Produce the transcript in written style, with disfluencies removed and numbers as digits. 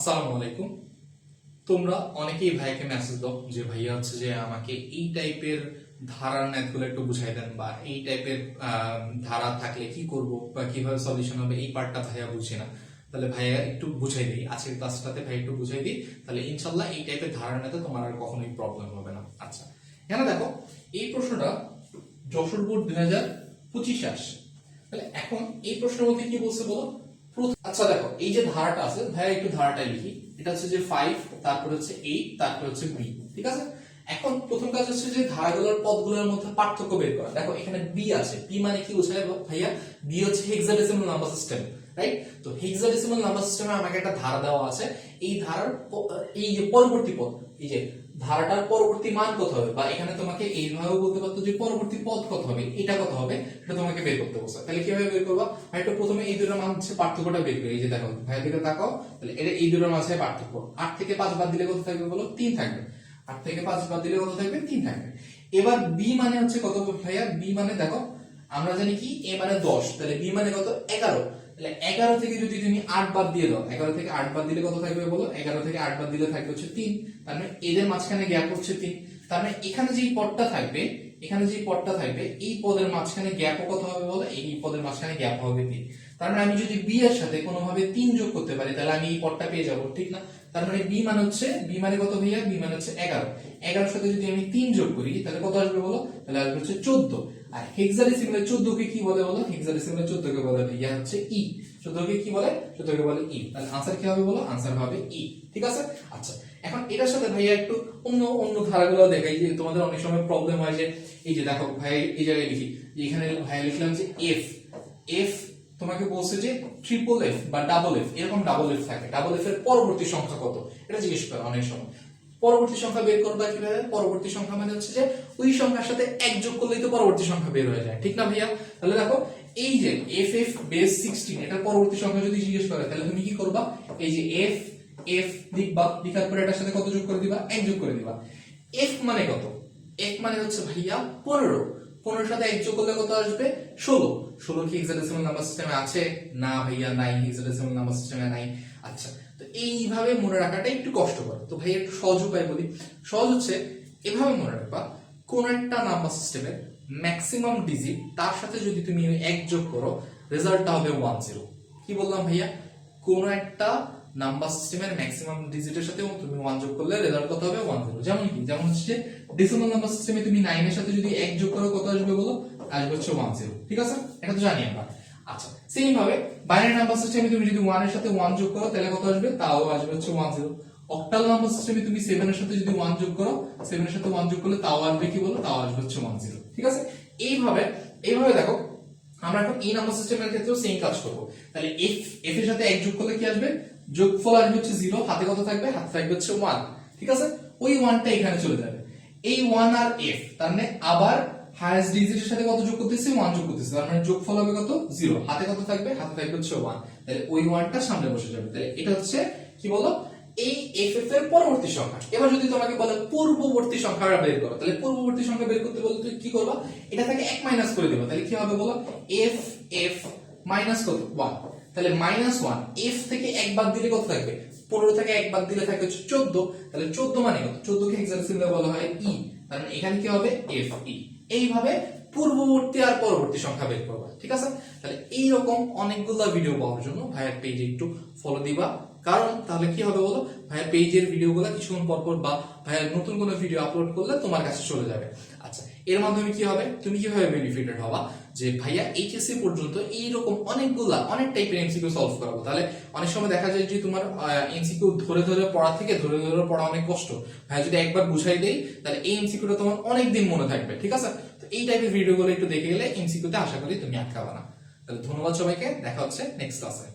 আসসালামু আলাইকুম। তোমরা অনেকেই ভাইকে মেসেজ দাও যে ভাইয়া হচ্ছে যে আমাকে এই টাইপের ধারার ম্যাথগুলো একটু বুঝাই দেন, বা এই টাইপের ধারা থাকলে কি করব বা কিভাবে সলিউশন হবে, এই পার্টটা ভাইয়া বুঝি না। তাহলে ভাইয়া একটু বুঝাই দিই, আজকের ক্লাসটাতে ভাই একটু বুঝাই দিই, তাহলে ইনশাল্লাহ এই টাইপের ধারার ম্যাথে তোমার আর কখনোই প্রবলেম হবে না। আচ্ছা, এখানে দেখো এই প্রশ্নটা যশোর বোর্ড 2025 আসছে। তাহলে এখন এই প্রশ্নের মধ্যে কি বলছে বলো। আচ্ছা দেখো, এই যে ধারাটা আছে ভাইয়া একটু ধারাটাই লিখি। এটা হচ্ছে যে 5, তারপর হচ্ছে 8, তারপর হচ্ছে b। ঠিক আছে, এখন প্রথম কাজ হচ্ছে যে ধারাগুলোর পদগুলোর মধ্যে পার্থক্য বের করা। দেখো এখানে b আছে, b মানে কি বোঝায় ভাইয়া? b হচ্ছে হেক্সাডেসিমাল নাম্বার সিস্টেম, রাইট? তো হেক্সাডেসিমাল নাম্বার সিস্টেমে আমাকে একটা ধারা দেওয়া আছে। এই ধারার এই যে পরবর্তী পদ, এই যে ধারাটার পরবর্তী মান কত হবে, বা এখানে তোমাকে এইভাবে বলতে পারতো যে পরবর্তী পদ কত হবে, এটা কত হবে, এটা তোমাকে বের করতে বলছে। তাহলে কিভাবে বের করবা? ভাই একটু প্রথমে এই দুটোর মান হচ্ছে পার্থক্যটা বের করি। এই যে দেখো ভাইয়ের দিকে তাকাও, তাহলে এটা এই দুটোর মাঝে পার্থক্য। 8 থেকে 5 বাদ দিলে কত থাকবে বলো? 3 থাকবে। 8 থেকে 5 বাদ দিলে কত থাকবে? 3 থাকবে। এবার b মানে হচ্ছে কত ভাইয়া? b মানে দেখো আমরা জানি কি a মানে 10, তাহলে b মানে কত? 11। তাহলে 11 থেকে যদি তুমি 8 বাদ দিয়ে দাও, 11 থেকে 8 বাদ দিলে কত থাকবে বলো? 11 থেকে 8 বাদ দিলে থাকবে হচ্ছে 3। তার মানে এদের মাঝখানে গ্যাপ হচ্ছে 3। তার মানে এখানে যেই পদটা থাকবে, এখানে যেই পদটা থাকবে, এই পদের মাঝখানে গ্যাপও কত হবে বলো? এই পদের মাঝখানে গ্যাপ হবে 3। তার মানে আমি যদি b এর সাথে কোনোভাবে 3 যোগ করতে পারি, তাহলে আমি এই পদটা পেয়ে যাব, ঠিক না? তার মানে b মানে হচ্ছে, b মানে কত ভাইয়া? b মানে হচ্ছে 11। 11 সাথে যদি আমি 3 যোগ করি তাহলে কত আসবে বলো? তাহলে আসবে হচ্ছে 14। আর হেক্সাডেসিমালে 14 কে কি বলে বলো? হেক্সাডেসিমালে 14 কে বলে ভাইয়া হচ্ছে e। 14 কে কি বলে? 14 কে বলে e। তাহলে आंसर কি হবে বলো? आंसर হবে e। ঠিক আছে? আচ্ছা, এখন এটার সাথে ভাইয়া একটু অন্য অন্য ধারাগুলো দেখাই, যে তোমাদের অনেক সময় প্রবলেম হয় যে এই যে দেখো ভাই এই জায়গায় লিখি, যে এখানে ভাই লিখলাম যে f। f তোমাকে বলছে যে ট্রিপল এফ বা ডাবল এফ, এরকম ডাবল এফ থাকে। ডাবল এফ এর পরবর্তী সংখ্যা কত, এটা জিজ্ঞেস করে অনেক সময়। পরবর্তী সংখ্যা বের করবা কিভাবে? পরবর্তী সংখ্যা মানে হচ্ছে যে ওই সংখ্যার সাথে এক যোগ করলেই তো পরবর্তী সংখ্যা বের হয়ে যায়, ঠিক না ভাইয়া? তাহলে দেখো এই যে এফ এফ বেস 16, এটার পরবর্তী সংখ্যা যদি জিজ্ঞেস করে, তাহলে তুমি কি করবা? এই যে এফ এফ লিখবা, লিখার পরে এটার সাথে কত যোগ করে দিবা? এক যোগ করে দিবা। এফ মানে কত? এফ মানে হচ্ছে ভাইয়া 15। 15 সাথে এক যোগ করলে কত আসবে? 16। 16 কি হেক্সাডেসিমাল নাম্বার সিস্টেমে আছে? না ভাইয়া নাই, হেক্সাডেসিমাল নাম্বার সিস্টেমে নাই। আচ্ছা, তো এইভাবে মনে রাখাটা একটু কষ্টকর। তো ভাই একটু সহজ উপায় বলি। সহজ হচ্ছে এভাবে মনে রাখবা, কোন একটা নাম্বার সিস্টেমের ম্যাক্সিমাম ডিজিট তার সাথে যদি তুমি এক যোগ করো, রেজাল্টটা হবে 10। কি বললাম ভাইয়া? কোন একটা নাম্বার সিস্টেমের ম্যাক্সিমাম ডিজিটের সাথে তুমি 1 যোগ করলে রেজাল্ট কত হবে? 10। যেমন কি? যেমন হচ্ছে ডেসিমাল নাম্বার সিস্টেমে তুমি 9 এর সাথে যদি এক যোগ করো কত আসবে বলো? আসবে হচ্ছে 10। ঠিক আছে, এটা তো জানি আমরা। আচ্ছা, সেম ভাবে বাইনারি নাম্বার সিস্টেমে তুমি যদি 1 এর সাথে 1 যোগ করো তাহলে কত আসবে? তাও আসবে হচ্ছে 10। অক্টাল নাম্বার সিস্টেমে তুমি 7 এর সাথে যদি 1 যোগ করো, 7 এর সাথে 1 যোগ করলে তাও আসবে কি বলো? তাও আসবে হচ্ছে 10। ঠিক আছে, এইভাবে এইভাবে দেখো আমরা এখন এই নাম্বার সিস্টেমের ক্ষেত্রেও সেম কাজ করব। তাহলে এফ এফ এর সাথে এক যোগ করলে কি আসবে? যোগফল আসবে হচ্ছে 0, হাতে কত থাকবে? হাতে থাকবে হচ্ছে 1। ঠিক আছে, ওই 1টা এখানে চলে যাবে। এই 1 আর f, তার মানে আবার হাইয়েস্ট ডিজিটের সাথে কত যোগ করতেছি? 1 যোগ করতেছি। তার মানে যোগফল হবে কত? 0। হাতে কত থাকবে? হাতে থাকবে হচ্ছে 1। তাহলে ওই 1টা সামনে বসে যাবে। তাহলে এটা হচ্ছে কি বলো? এই এফ এফ এর পরবর্তী সংখ্যা। এবার যদি তোমাকে বলে পূর্ববর্তী সংখ্যাটা বের করো, তাহলে পূর্ববর্তী সংখ্যা বের করতে বলে তুমি কি করবা? এটা থেকে 1 মাইনাস করে দিবা। তাহলে কি হবে বলো? এফ এফ মাইনাস কত? 1। তাহলে -1, f থেকে 1 বাদ দিলে কত থাকবে? 15 থেকে 1 বাদ দিলে থাকবে 14। তাহলে 14 মানে কত? 14 কে হেক্সাডেসিমালে বলা হয় e। তার মানে এখানে কি হবে? fe। এইভাবে পূর্ববর্তী আর পরবর্তী সংখ্যা বের করবা। ঠিক আছে, তাহলে এই রকম অনেকগুলো ভিডিও পাওয়ার জন্য ভাইয়ের পেজে একটু ফলো দিবা। কারণ তাহলে কি হবে বলো? ভাইয়ের পেজের ভিডিওগুলো কিছুক্ষণ পর পর বা ভাইয়ের নতুন কোনো ভিডিও আপলোড করলে তোমার কাছে চলে যাবে। আচ্ছা, এর মাধ্যমে কি হবে? তুমি কিভাবে বেনিফিটেড হবা? যে ভাইয়া এইচএসসি পর্যন্ত এইরকম অনেক টাইপের এমসিকিউ সলভ করাবো। তাহলে অনেক সময় দেখা যায় যে তোমার এমসিকিউ ধরে ধরে পড়া থেকে ধরে ধরে পড়া অনেক কষ্ট। ভাইয়া যদি একবার বুঝাই দেই, তাহলে এই এমসিকিউটা তোমার অনেক দিন মনে থাকবে। ঠিক আছে, তো এই টাইপের ভিডিওগুলো একটু দেখে গেলে এমসিকিউতে আশা করি তুমি আটকাবা না। তাহলে ধন্যবাদ সবাইকে, দেখা হচ্ছে নেক্সট ক্লাসে।